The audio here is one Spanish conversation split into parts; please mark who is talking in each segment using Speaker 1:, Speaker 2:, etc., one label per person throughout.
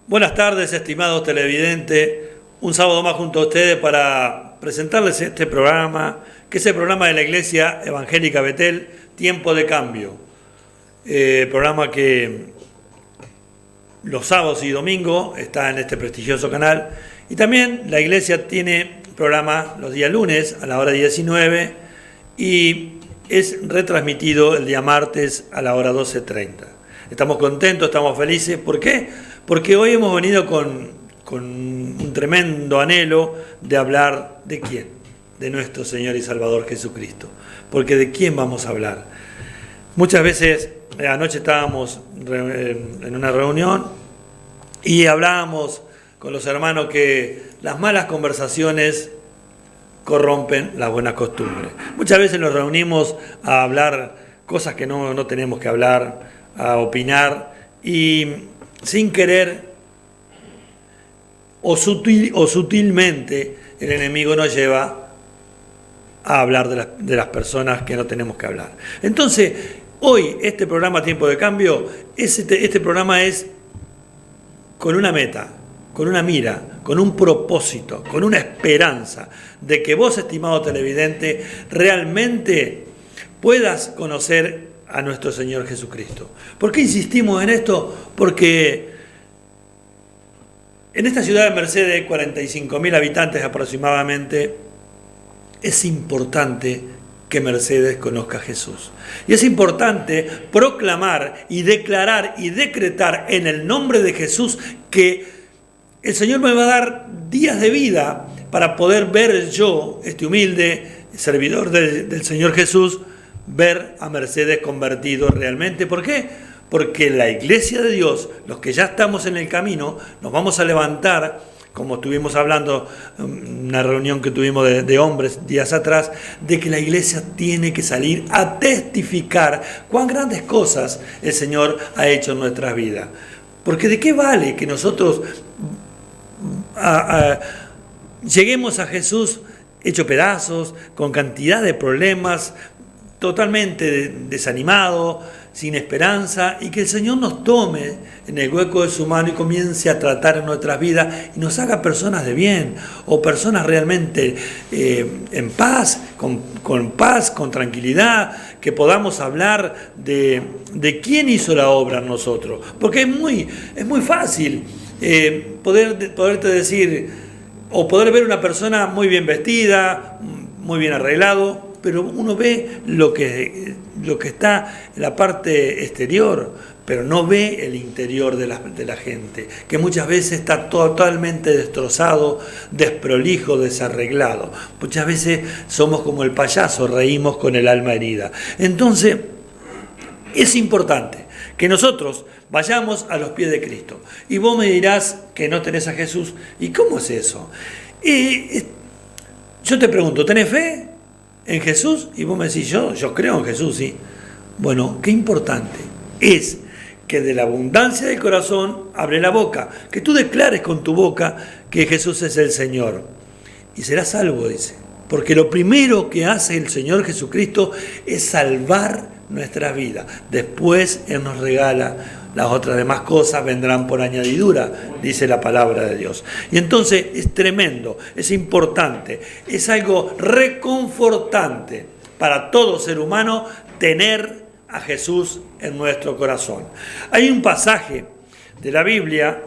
Speaker 1: Buenas tardes, estimados televidentes. Un sábado más junto a ustedes para presentarles este programa, que es el programa de la Iglesia Evangélica Betel, Tiempo de Cambio. Programa que los sábados y domingos está en este prestigioso canal. Y también la Iglesia tiene programa los días lunes a la hora 19 y es retransmitido el día martes a la hora 12:30. Estamos contentos, estamos felices. ¿Por qué? Porque hoy hemos venido con un tremendo anhelo de hablar ¿de quién? De nuestro Señor y Salvador Jesucristo. Porque ¿de quién vamos a hablar? Muchas veces, anoche estábamos en una reunión y hablábamos con los hermanos que las malas conversaciones corrompen las buenas costumbres. Muchas veces nos reunimos a hablar cosas que no tenemos que hablar, a opinar, y sin querer o sutilmente el enemigo nos lleva a hablar de las personas que no tenemos que hablar. Entonces, hoy este programa Tiempo de Cambio, este programa es con una meta, con una mira, con un propósito, con una esperanza de que vos, estimado televidente, realmente puedas conocer a nuestro Señor Jesucristo. ¿Por qué insistimos en esto? Porque en esta ciudad de Mercedes, 45.000 habitantes aproximadamente, es importante que Mercedes conozca a Jesús. Y es importante proclamar y declarar y decretar en el nombre de Jesús que el Señor me va a dar días de vida para poder ver yo, este humilde servidor del Señor Jesús, ver a Mercedes convertido realmente. ¿Por qué? Porque la Iglesia de Dios, los que ya estamos en el camino, nos vamos a levantar, como estuvimos hablando en una reunión que tuvimos de hombres días atrás, de que la Iglesia tiene que salir a testificar cuán grandes cosas el Señor ha hecho en nuestras vidas. Porque ¿de qué vale que nosotros lleguemos a Jesús hecho pedazos, con cantidad de problemas, totalmente desanimado, sin esperanza, y que el Señor nos tome en el hueco de su mano y comience a tratar en nuestras vidas y nos haga personas de bien, o personas realmente en paz, con paz, con tranquilidad, que podamos hablar de quién hizo la obra en nosotros. Porque es muy fácil poderte decir, o poder ver una persona muy bien vestida, muy bien arreglado, pero uno ve lo que está en la parte exterior, pero no ve el interior de la gente, que muchas veces está totalmente destrozado, desprolijo, desarreglado. Muchas veces somos como el payaso, reímos con el alma herida. Entonces, es importante que nosotros vayamos a los pies de Cristo. Y vos me dirás que no tenés a Jesús. ¿Y cómo es eso? Yo te pregunto, ¿tenés fe en Jesús? Y vos me decís, yo creo en Jesús, sí. Bueno, qué importante es que de la abundancia del corazón abre la boca, que tú declares con tu boca que Jesús es el Señor. Y serás salvo, dice. Porque lo primero que hace el Señor Jesucristo es salvar nuestra vida. Después Él nos regala las otras demás cosas, vendrán por añadidura, dice la palabra de Dios. Y entonces es tremendo, es importante, es algo reconfortante para todo ser humano tener a Jesús en nuestro corazón. Hay un pasaje de la Biblia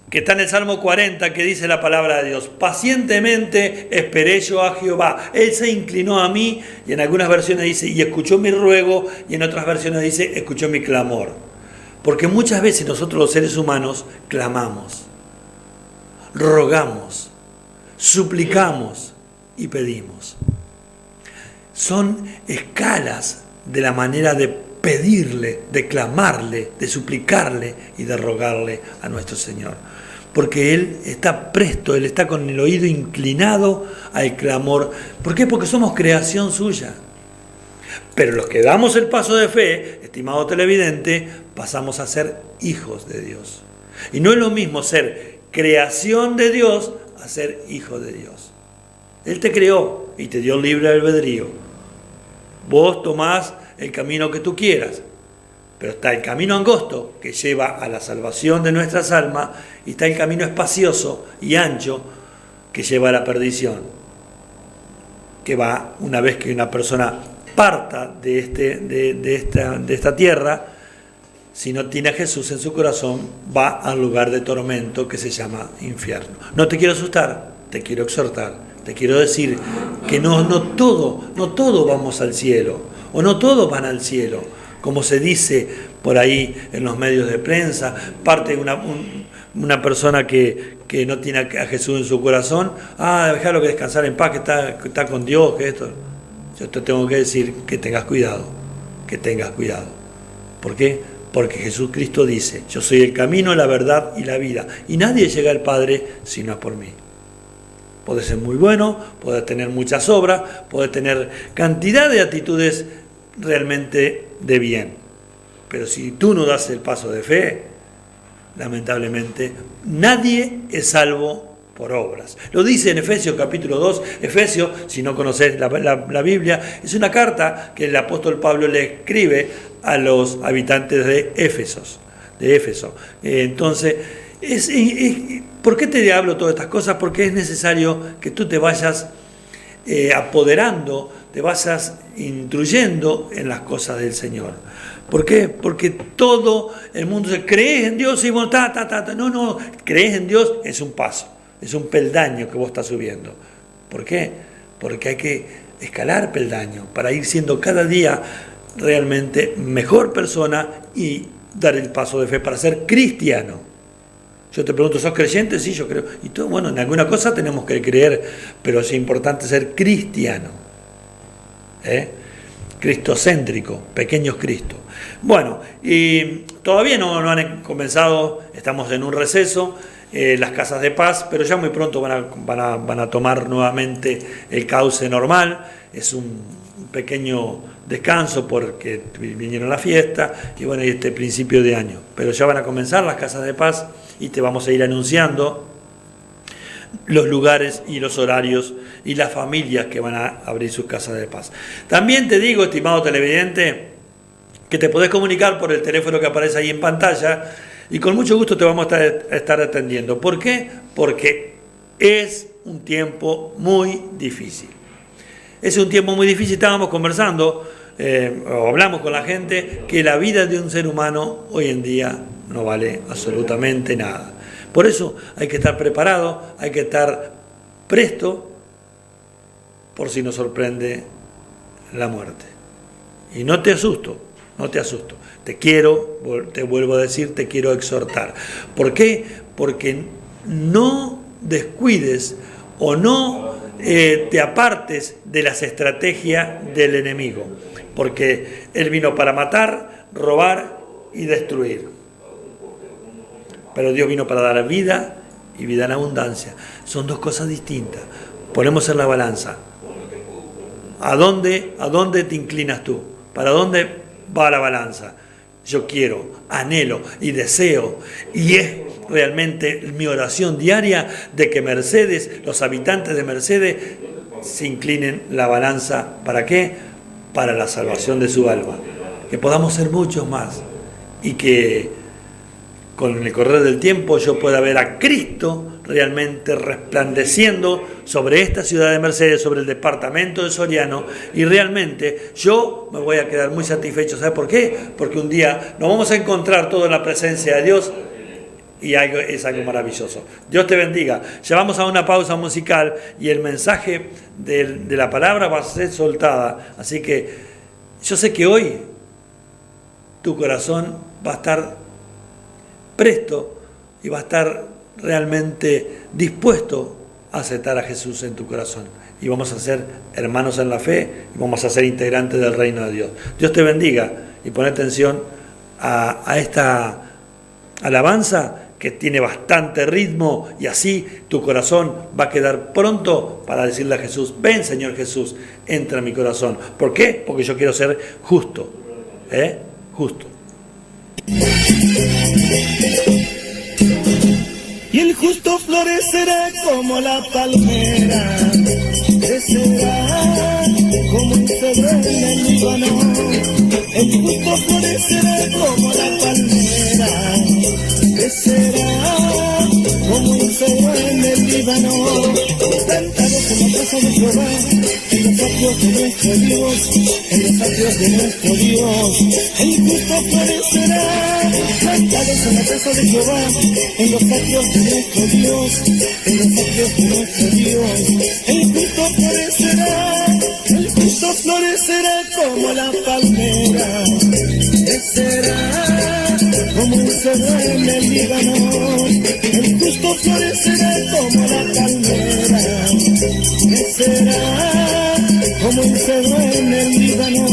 Speaker 1: que está en el Salmo 40, que dice la palabra de Dios: pacientemente esperé yo a Jehová, Él se inclinó a mí, y en algunas versiones dice, y escuchó mi ruego, y en otras versiones dice, escuchó mi clamor. Porque muchas veces nosotros los seres humanos clamamos, rogamos, suplicamos y pedimos. Son escalas de la manera de pedirle, de clamarle, de suplicarle y de rogarle a nuestro Señor. Porque Él está presto, Él está con el oído inclinado al clamor. ¿Por qué? Porque somos creación suya. Pero los que damos el paso de fe, estimado televidente, pasamos a ser hijos de Dios. Y no es lo mismo ser creación de Dios a ser hijo de Dios. Él te creó y te dio libre albedrío. Vos tomás el camino que tú quieras. Pero está el camino angosto que lleva a la salvación de nuestras almas y está el camino espacioso y ancho que lleva a la perdición, que va una vez que una persona parta de esta tierra. Si no tiene a Jesús en su corazón, va al lugar de tormento que se llama infierno. No te quiero asustar, te quiero exhortar, te quiero decir que no todo vamos al cielo, o no todos van al cielo, como se dice por ahí en los medios de prensa. Parte de una persona que no tiene a Jesús en su corazón, déjalo que descansar en paz, que está con Dios, que esto. Yo te tengo que decir que tengas cuidado, ¿Por qué? Porque Jesucristo dice: yo soy el camino, la verdad y la vida, y nadie llega al Padre si no es por mí. Podés ser muy bueno, podés tener muchas obras, podés tener cantidad de actitudes realmente de bien, pero si tú no das el paso de fe, lamentablemente nadie es salvo por obras. Lo dice en Efesios capítulo 2. Efesios, si no conocés la Biblia, es una carta que el apóstol Pablo le escribe a los habitantes de Éfeso. Entonces, ¿por qué te hablo todas estas cosas? Porque es necesario que tú te vayas apoderando, te vayas instruyendo en las cosas del Señor. ¿Por qué? Porque todo el mundo dice: ¿crees en Dios? Y vos, No, crees en Dios es un paso, es un peldaño que vos estás subiendo. ¿Por qué? Porque hay que escalar peldaño para ir siendo cada día realmente mejor persona y dar el paso de fe para ser cristiano. Yo te pregunto: ¿sos creyente? Sí, yo creo. Y todo, bueno, en alguna cosa tenemos que creer, pero es importante ser cristiano. Cristocéntrico, pequeños Cristo. Bueno, y todavía no han comenzado, estamos en un receso, las casas de paz, pero ya muy pronto van a tomar nuevamente el cauce normal. Es un pequeño descanso porque vinieron la fiesta y bueno, y este principio de año. Pero ya van a comenzar las casas de paz y te vamos a ir anunciando los lugares y los horarios y las familias que van a abrir sus casas de paz. También te digo, estimado televidente, que te podés comunicar por el teléfono que aparece ahí en pantalla y con mucho gusto te vamos a estar atendiendo. ¿Por qué? Porque es un tiempo muy difícil. Es un tiempo muy difícil. Estábamos conversando, o hablamos con la gente, que la vida de un ser humano hoy en día no vale absolutamente nada. Por eso hay que estar preparado, hay que estar presto por si nos sorprende la muerte. Y no te asusto. Te vuelvo a decir, te quiero exhortar. ¿Por qué? Porque no descuides o no te apartes de las estrategias del enemigo. Porque él vino para matar, robar y destruir. Pero Dios vino para dar vida y vida en abundancia. Son dos cosas distintas. Ponemos en la balanza. ¿A dónde te inclinas tú? ¿Para dónde va la balanza? Yo quiero, anhelo y deseo, y es realmente mi oración diaria de que Mercedes, los habitantes de Mercedes, se inclinen la balanza. ¿Para qué? Para la salvación de su alma. Que podamos ser muchos más y que con el correr del tiempo yo pueda ver a Cristo realmente resplandeciendo sobre esta ciudad de Mercedes, sobre el departamento de Soriano, y realmente yo me voy a quedar muy satisfecho. ¿Sabe por qué? Porque un día nos vamos a encontrar todos en la presencia de Dios y es algo maravilloso. Dios te bendiga. Ya vamos a una pausa musical y el mensaje de la palabra va a ser soltada. Así que yo sé que hoy tu corazón va a estar presto y va a estar realmente dispuesto a aceptar a Jesús en tu corazón. Y vamos a ser hermanos en la fe y vamos a ser integrantes del reino de Dios. Dios te bendiga y pon atención a esta alabanza que tiene bastante ritmo y así tu corazón va a quedar pronto para decirle a Jesús: ven Señor Jesús, entra en mi corazón. ¿Por qué? Porque yo quiero ser justo. Justo.
Speaker 2: Y el justo florecerá como la palmera, crecerá como un cedro en el Líbano. El justo florecerá como la palmera, crecerá como un cedro en el Líbano, plantados en la casa de Jehová, en los atrios de nuestro Dios, en los atrios de nuestro Dios. El justo florecerá, plantados en la casa de Jehová, en los atrios de nuestro Dios, en los atrios de nuestro Dios. El justo florecerá, el justo florecerá como la palmera, crecerá como un cedro en el Líbano. El justo florecerá como la palmera, crecerá como un cedro en el Líbano,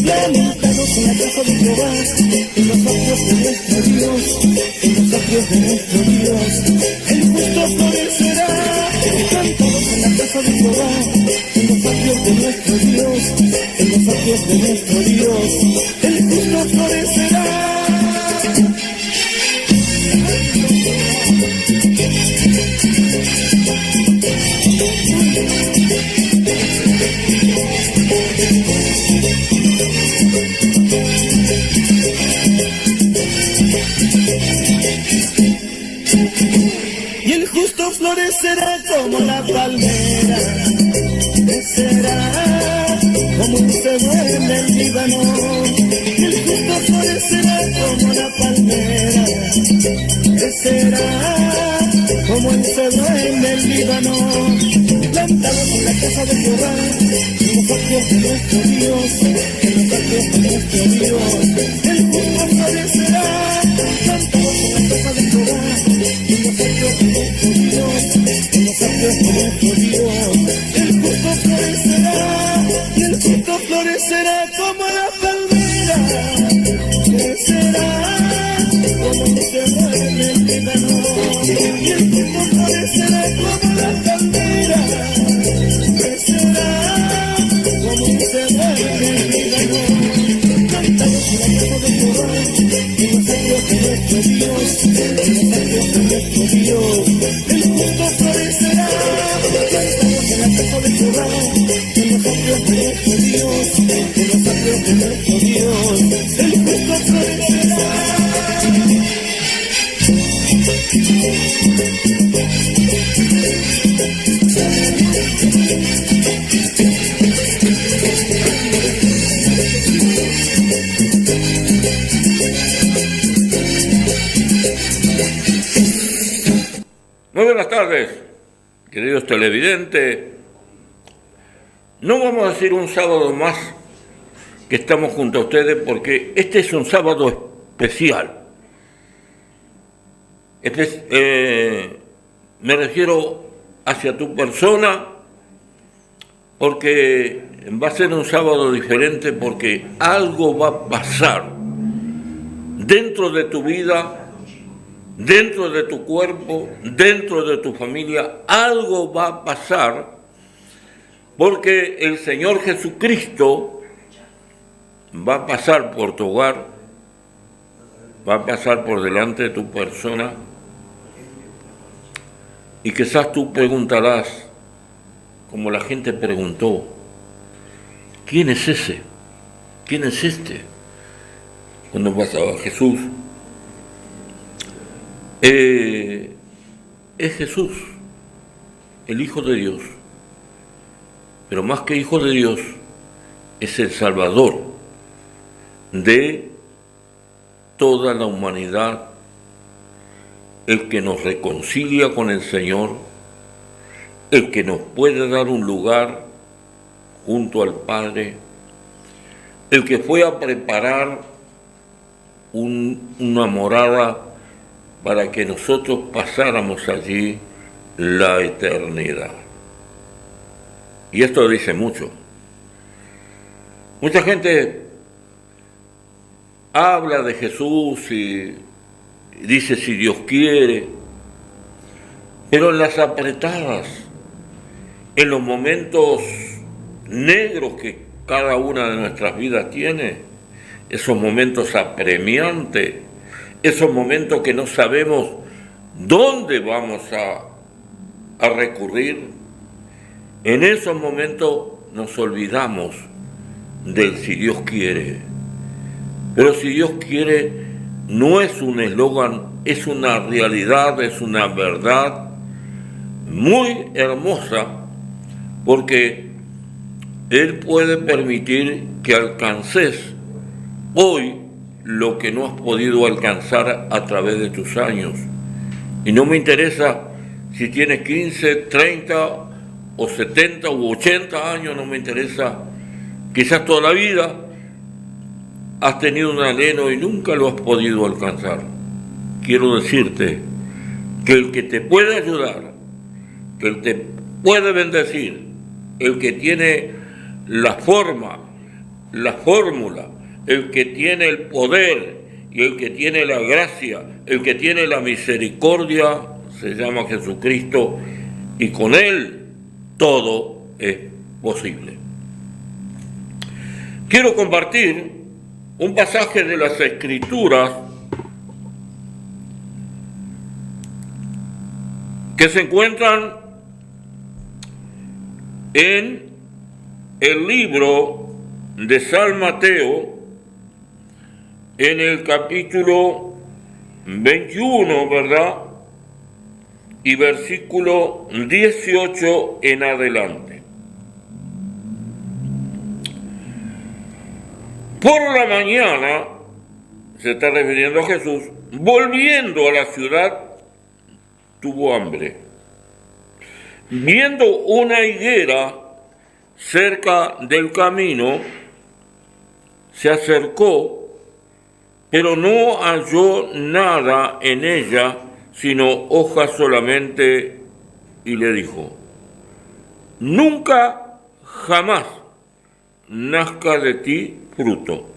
Speaker 2: plantados en la casa de Jehová, en los atrios de nuestro Dios, en los atrios de nuestro Dios. El justo florecerá, plantados en la casa de Jehová, en los atrios de nuestro Dios, en los atrios de nuestro Dios. El justo florecerá. Y el justo florecerá como la palmera, crecerá como un cedro en el Líbano. Y el justo florecerá como la palmera, crecerá como un cedro en el Líbano, plantados en la casa de Jehová, en los atrios de nuestro Dios, en los atrios de nuestro Dios. El justo florecerá, plantados en la casa de Jehová, en los atrios de nuestro Dios, en los atrios de nuestro Dios. El justo florecerá, y el justo florecerá como la palmera, crecerá como un cedro en el Líbano. Y el justo florecerá como la palmera, crecerá como un cedro en el Líbano, plantados en la casa de Jehová, en los atrios de nuestro Dios, en los atrios de nuestro Dios. El justo florecerá, plantados en la casa de Jehová, en los atrios de nuestro Dios, en los atrios de nuestro Dios. El justo florecerá.
Speaker 3: Muy buenas tardes, queridos televidentes. No vamos a decir un sábado más que estamos junto a ustedes porque este es un sábado especial. Me refiero hacia tu persona porque va a ser un sábado diferente porque algo va a pasar dentro de tu vida, dentro de tu cuerpo, dentro de tu familia. Algo va a pasar porque el Señor Jesucristo va a pasar por tu hogar, va a pasar por delante de tu persona. Y quizás tú preguntarás, como la gente preguntó, ¿quién es ese? ¿Quién es este? Cuando pasaba Jesús. Es Jesús, el Hijo de Dios. Pero más que Hijo de Dios, es el Salvador de toda la humanidad, el que nos reconcilia con el Señor, el que nos puede dar un lugar junto al Padre, el que fue a preparar una morada para que nosotros pasáramos allí la eternidad. Y esto dice mucho. Mucha gente habla de Jesús y dice si Dios quiere, pero en las apretadas, en los momentos negros que cada una de nuestras vidas tiene, esos momentos apremiantes, esos momentos que no sabemos dónde vamos a recurrir, en esos momentos nos olvidamos del si Dios quiere. Pero si Dios quiere, no es un eslogan, es una realidad, es una verdad muy hermosa, porque Él puede permitir que alcances hoy lo que no has podido alcanzar a través de tus años. Y no me interesa si tienes 15, 30 o 70 u 80 años, no me interesa. Quizás toda la vida has tenido un anhelo y nunca lo has podido alcanzar. Quiero decirte que el que te puede ayudar, que el que te puede bendecir, el que tiene la forma, la fórmula, el que tiene el poder y el que tiene la gracia, el que tiene la misericordia, se llama Jesucristo, y con Él todo es posible. Quiero compartir un pasaje de las Escrituras que se encuentran en el libro de San Mateo, en el capítulo 21, ¿verdad? Y versículo 18 en adelante. Por la mañana, se está refiriendo a Jesús, volviendo a la ciudad, tuvo hambre. Viendo una higuera cerca del camino, se acercó, pero no halló nada en ella, sino hojas solamente, y le dijo: nunca jamás nazca de ti fruto.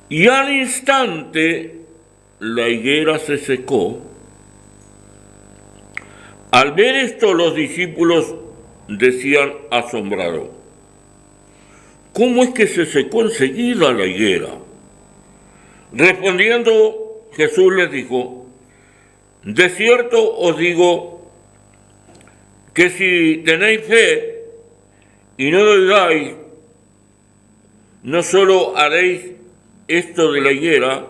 Speaker 3: Y al instante la higuera se secó. Al ver esto, los discípulos decían asombrados: ¿cómo es que se secó enseguida la higuera? Respondiendo, Jesús les dijo: de cierto os digo que si tenéis fe y no dudáis, no solo haréis esto de la higuera,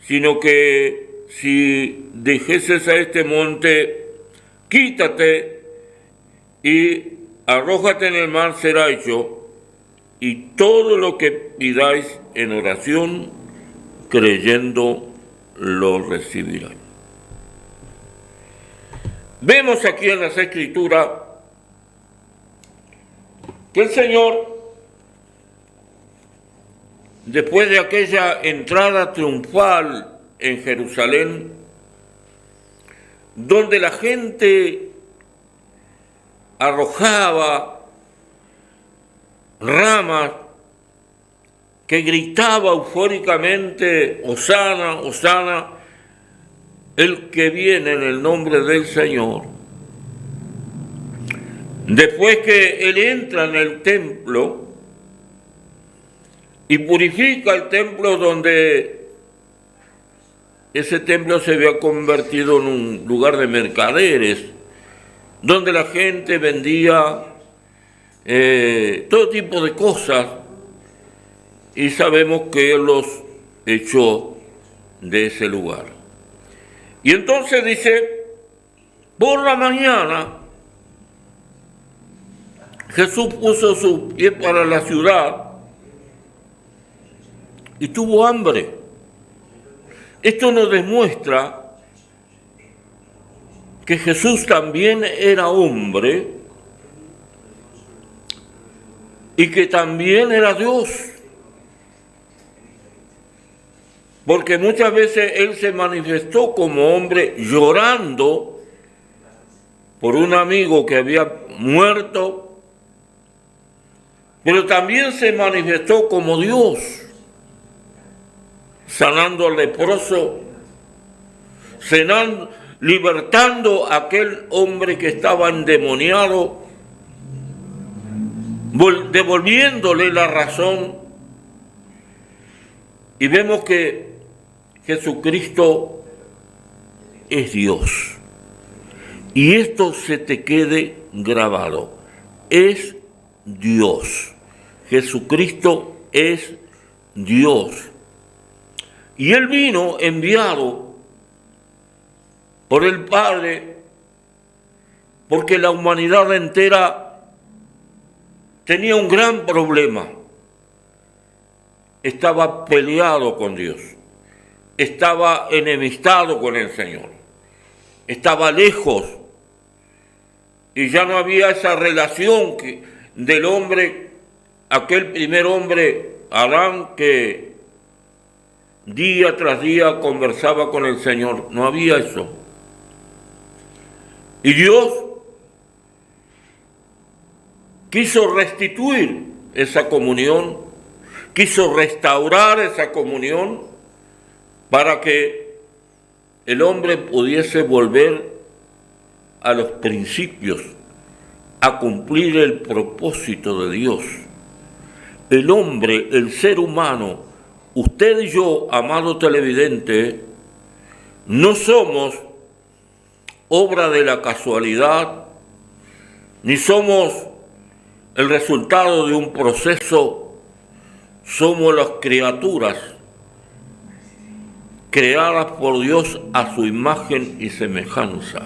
Speaker 3: sino que si dijeses a este monte: quítate y arrójate en el mar, será hecho, y todo lo que pidáis en oración, creyendo, lo recibirán. Vemos aquí en las Escrituras que el Señor, después de aquella entrada triunfal en Jerusalén, donde la gente arrojaba ramas, que gritaba eufóricamente: Hosana, Hosana, el que viene en el nombre del Señor. Después que Él entra en el templo y purifica el templo, donde ese templo se había convertido en un lugar de mercaderes, donde la gente vendía todo tipo de cosas, y sabemos que Él los echó de ese lugar. Y entonces dice: por la mañana Jesús puso su pie para la ciudad y tuvo hambre. Esto nos demuestra que Jesús también era hombre y que también era Dios. Porque muchas veces Él se manifestó como hombre llorando por un amigo que había muerto, pero también se manifestó como Dios, sanando al leproso, libertando a aquel hombre que estaba endemoniado, devolviéndole la razón. Y vemos que Jesucristo es Dios. Y esto se te quede grabado. Es Dios. Jesucristo es Dios. Y él vino enviado por el Padre, porque la humanidad entera tenía un gran problema. Estaba peleado con Dios, estaba enemistado con el Señor, estaba lejos, y ya no había esa relación del hombre, aquel primer hombre, Adán, que día tras día conversaba con el Señor. No había eso. Y Dios quiso restituir esa comunión, quiso restaurar esa comunión para que el hombre pudiese volver a los principios, a cumplir el propósito de Dios. El hombre, el ser humano, usted y yo, amado televidente, no somos obra de la casualidad, ni somos el resultado de un proceso. Somos las criaturas creadas por Dios a su imagen y semejanza.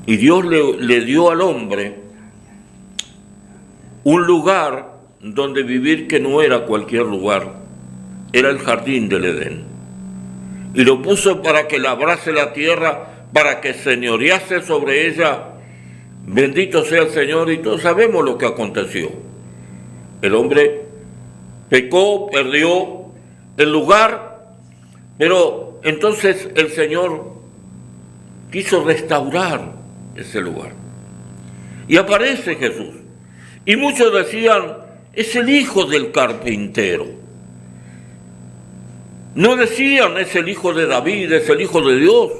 Speaker 3: Y Dios le dio al hombre un lugar donde vivir que no era cualquier lugar, era el jardín del Edén. Y lo puso para que labrase la tierra, para que señorease sobre ella. Bendito sea el Señor, y todos sabemos lo que aconteció. El hombre pecó, perdió el lugar, pero entonces el Señor quiso restaurar ese lugar. Y aparece Jesús. Y muchos decían, es el hijo del carpintero. No decían, es el hijo de David, es el hijo de Dios.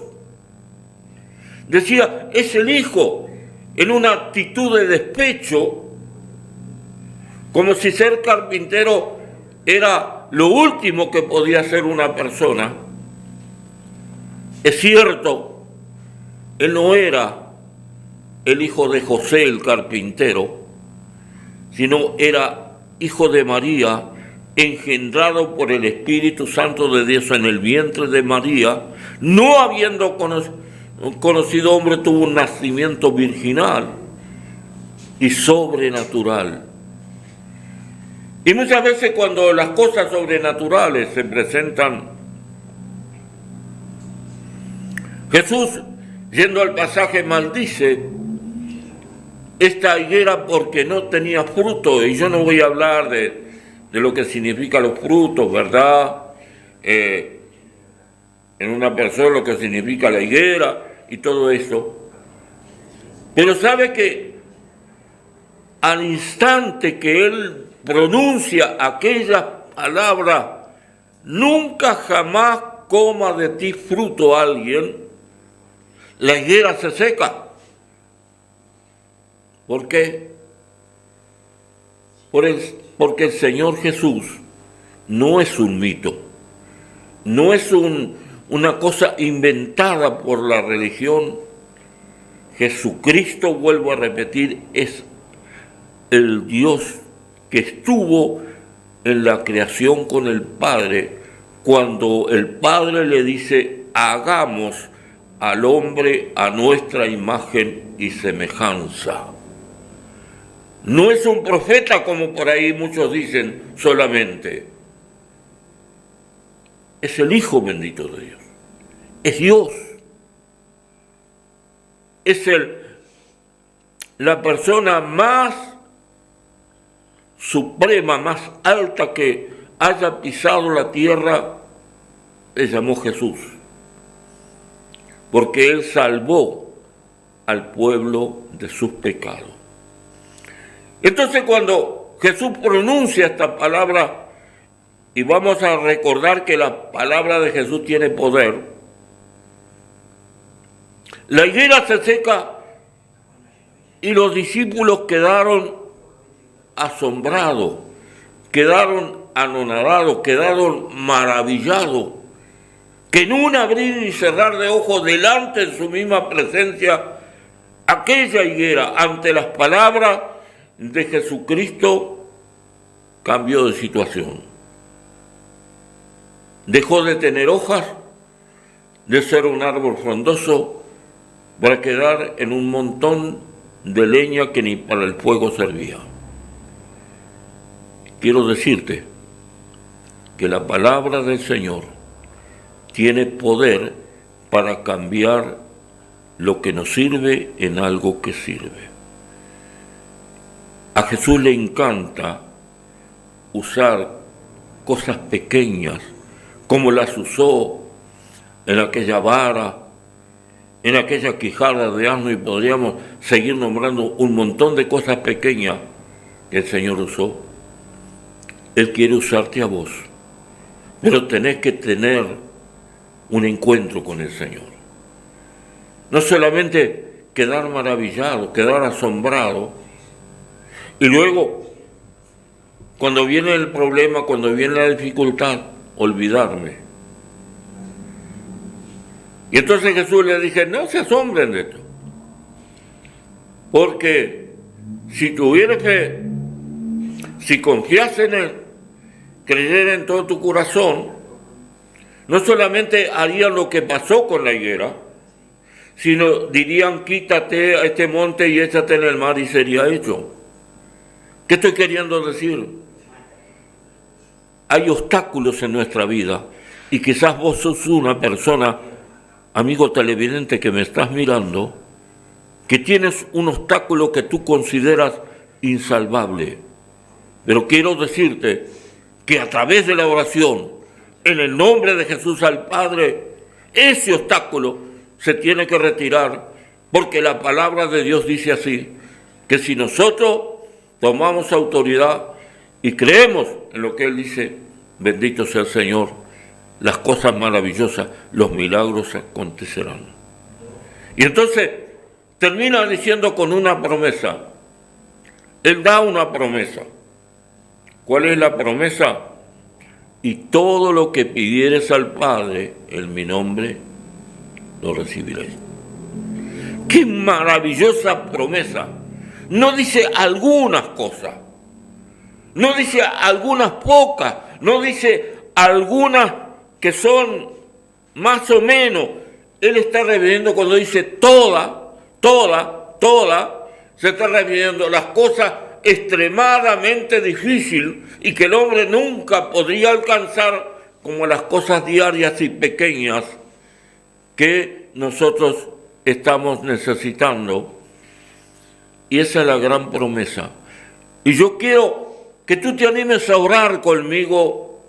Speaker 3: Decía, es el hijo, en una actitud de despecho, como si ser carpintero era lo último que podía hacer una persona. Es cierto, él no era el hijo de José el carpintero, sino era hijo de María, engendrado por el Espíritu Santo de Dios en el vientre de María, no habiendo conocido hombre, tuvo un nacimiento virginal y sobrenatural. Y muchas veces cuando las cosas sobrenaturales se presentan, Jesús, yendo al pasaje, maldice esta higuera porque no tenía fruto. Y yo no voy a hablar de lo que significan los frutos, ¿verdad? En una persona lo que significa la higuera y todo eso. Pero sabe que al instante que él pronuncia aquella palabra, nunca jamás coma de ti fruto alguien, la higuera se seca. ¿Por qué? Porque el Señor Jesús no es un mito, no es una cosa inventada por la religión. Jesucristo, vuelvo a repetir, es el Dios que estuvo en la creación con el Padre, cuando el Padre le dice, hagamos al hombre a nuestra imagen y semejanza. No es un profeta como por ahí muchos dicen solamente. Es el Hijo bendito de Dios. Es Dios. Es la persona más suprema, más alta que haya pisado la tierra, le llamó Jesús. Porque Él salvó al pueblo de sus pecados. Entonces cuando Jesús pronuncia esta palabra, y vamos a recordar que la palabra de Jesús tiene poder, la higuera se seca y los discípulos quedaron asombrados, quedaron anonadados, quedaron maravillados, que en un abrir y cerrar de ojos delante de su misma presencia, aquella higuera, ante las palabras de Jesucristo, cambió de situación. Dejó de tener hojas, de ser un árbol frondoso, para quedar en un montón de leña que ni para el fuego servía. Quiero decirte que la palabra del Señor tiene poder para cambiar lo que nos sirve en algo que sirve. A Jesús le encanta usar cosas pequeñas, como las usó en aquella vara, en aquella quijada de asno, y podríamos seguir nombrando un montón de cosas pequeñas que el Señor usó. Él quiere usarte a vos, pero tenés que tener un encuentro con el Señor. No solamente quedar maravillado, quedar asombrado, y luego, cuando viene el problema, cuando viene la dificultad, olvidarme. Y entonces Jesús le dije, no se asombren de esto, porque si tuvieras fe, si confías en Él, creyera en todo tu corazón, no solamente harían lo que pasó con la higuera, sino dirían, quítate a este monte y échate en el mar, y sería hecho. ¿Qué estoy queriendo decir? Hay obstáculos en nuestra vida, y quizás vos sos una persona, amigo televidente que me estás mirando, que tienes un obstáculo que tú consideras insalvable. Pero quiero decirte que a través de la oración, en el nombre de Jesús al Padre, ese obstáculo se tiene que retirar, porque la palabra de Dios dice así, que si nosotros tomamos autoridad y creemos en lo que Él dice, bendito sea el Señor, las cosas maravillosas, los milagros acontecerán. Y entonces termina diciendo con una promesa. Él da una promesa. ¿Cuál es la promesa? Y todo lo que pidieres al Padre en mi nombre, lo recibiréis. ¡Qué maravillosa promesa! No dice algunas cosas, no dice algunas pocas, no dice algunas que son más o menos. Él está refiriendo cuando dice toda, se está refiriendo a las cosas extremadamente difíciles y que el hombre nunca podría alcanzar, como las cosas diarias y pequeñas que nosotros estamos necesitando. Y esa es la gran promesa. Y yo quiero que tú te animes a orar conmigo,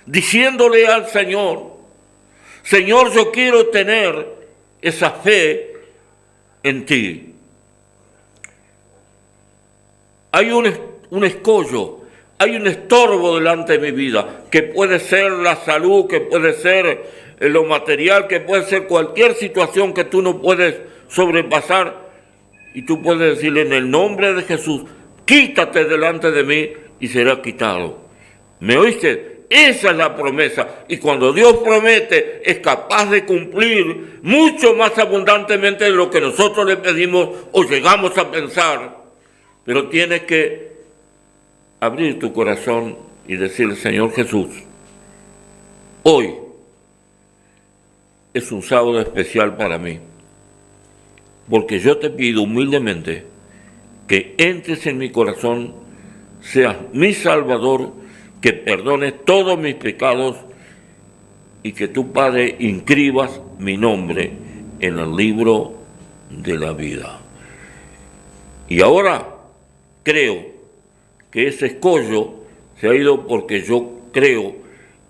Speaker 3: diciéndole al Señor, Señor, yo quiero tener esa fe en ti. Hay un escollo, hay un estorbo delante de mi vida, que puede ser la salud, que puede ser lo material, que puede ser cualquier situación que tú no puedes sobrepasar. Y tú puedes decirle, en el nombre de Jesús, quítate delante de mí y será quitado. ¿Me oíste? Esa es la promesa. Y cuando Dios promete, es capaz de cumplir mucho más abundantemente de lo que nosotros le pedimos o llegamos a pensar. Pero tienes que abrir tu corazón y decirle, Señor Jesús, hoy es un sábado especial para mí. Porque yo te pido humildemente que entres en mi corazón, seas mi Salvador, que perdones todos mis pecados y que tú, Padre, inscribas mi nombre en el libro de la vida. Y ahora creo que ese escollo se ha ido porque yo creo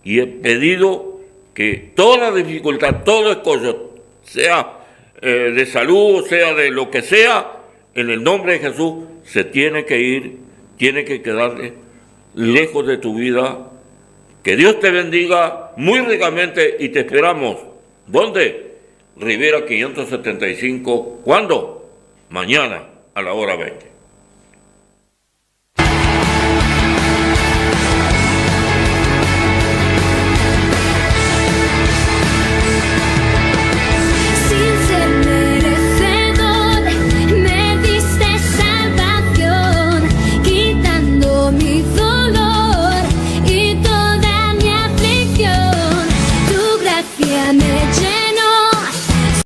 Speaker 3: y he pedido que toda dificultad, todo escollo, sea de salud, sea de lo que sea, en el nombre de Jesús, se tiene que ir, tiene que quedar lejos de tu vida. Que Dios te bendiga muy ricamente y te esperamos. ¿Dónde? Rivera 575. ¿Cuándo? Mañana a la hora 20.